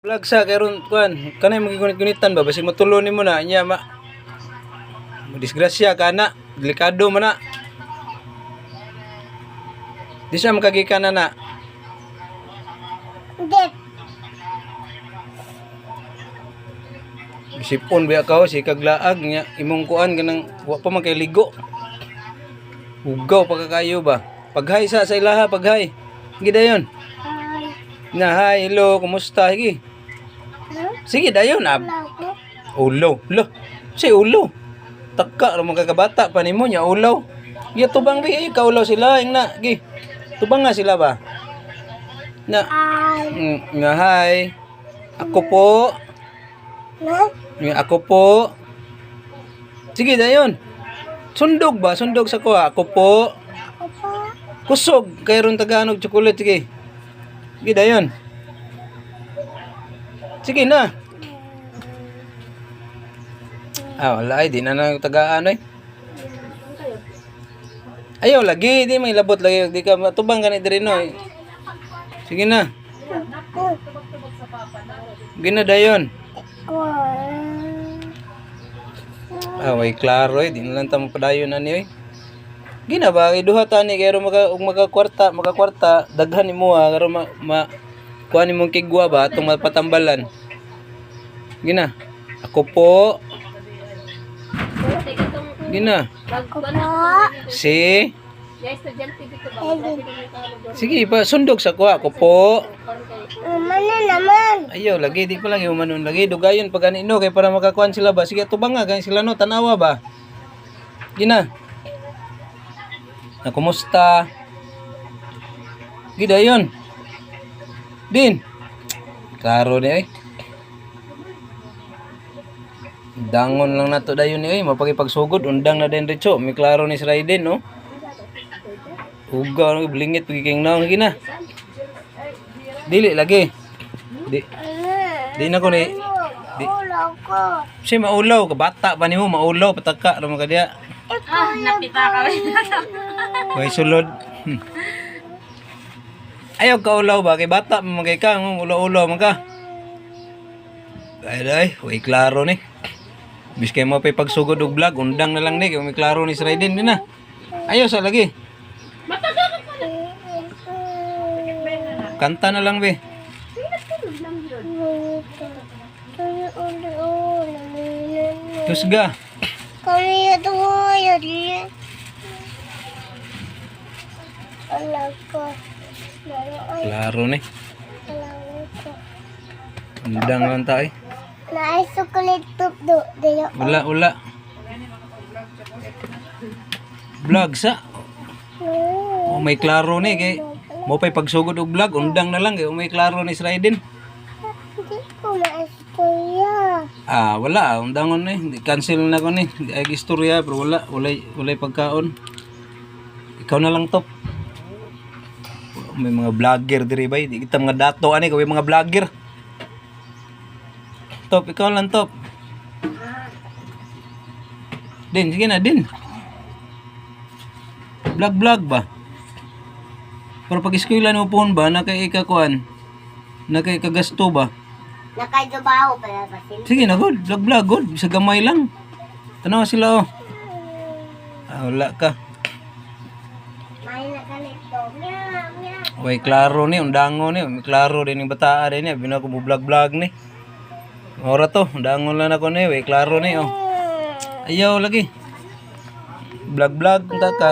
Vlog sa karon kuan kanay magigunit-gunitan ba basi motulo nimo na nya disgrasya kana delikado man na di siya makagikan na Hindi. bisipon ba ka si kaglaag nya imong kuan kanang wa pa man kay ligo ugaw pa kayo ba paghay sa ilaha paghay gidayon na hi hello kumusta higi sige dayon ab ulo lo si ulo taka ra mga kakabata pa nimo nya ulaw giya tubang bi ka ulaw sila ing na gi tubang nga sila ba na nga hi ako po nga ako po sige dayon sundog ba sundog sa ko ako po kusog kay ron Tagalog chocolate sige sige dayon sige na wala ay di na tagaan eh ayaw lagi di may labot lagi di ka matubang ganit diri no eh. Sige na sige na dayon way klaro eh di na lang tamo padayon ani eh gina ba kay duha tani kay ro magakwarta daghan nimo karo kuha nimong kigwa ba itong mapatambalan gina ako po gina si sige pa sundog sa kuha ako po Mana naman. ayaw lagi di pa lang yung manon lagi dugayon pag anino kay para makakuan sila ba sige tubang nga kay sila no tanawa ba gina na kumusta gidayon din klaro ni dangon lang nato dayon ni mapagipagsugod undang na din diretso mi klaro ni Raiden no ugaw no blingit pagking naong gina dili lagi di na ko ni Ulaw ko. si maulaw ka bata pa nimo maulaw pataka ra ka diya Napita ka. way sulod ayaw ka ulaw ba kay bata mamagay ka ulaw-ulaw man ka ay way klaro ni bis kay mo pa pagsugod og vlog undang na lang ni kay may klaro ni Raiden din na ayaw sa lagi kanta na lang be tusga Kami ito yun. Ulaw ko. klaro ni Ulaw ko. undang lang tayo Naay chocolate top do. Dayo. ula vlog sa may klaro ni kay mo pa'y pagsugod og vlog undang na lang kay may klaro ni Raiden Hindi ko maistorya. wala undangon ni cancel na ko ni di ay istorya pero walay pagkaon ikaw na lang top may mga vlogger diri bay di kita mga dato ani kay mga vlogger top ikaw lang top din sige na din vlog ba pero pag eskwela mo pohon ba na kay ikakuan na kay kagasto ba Nakajubaho pa ba sila? sige na good vlog good sa gamay lang tanaw sila wala ka May nakalito. Meow. way klaro ni undangon ni may klaro din yung bataan din ni bina ko mo vlog ni ora to undangon lang ako ni way klaro ni ayaw lagi vlog unta ka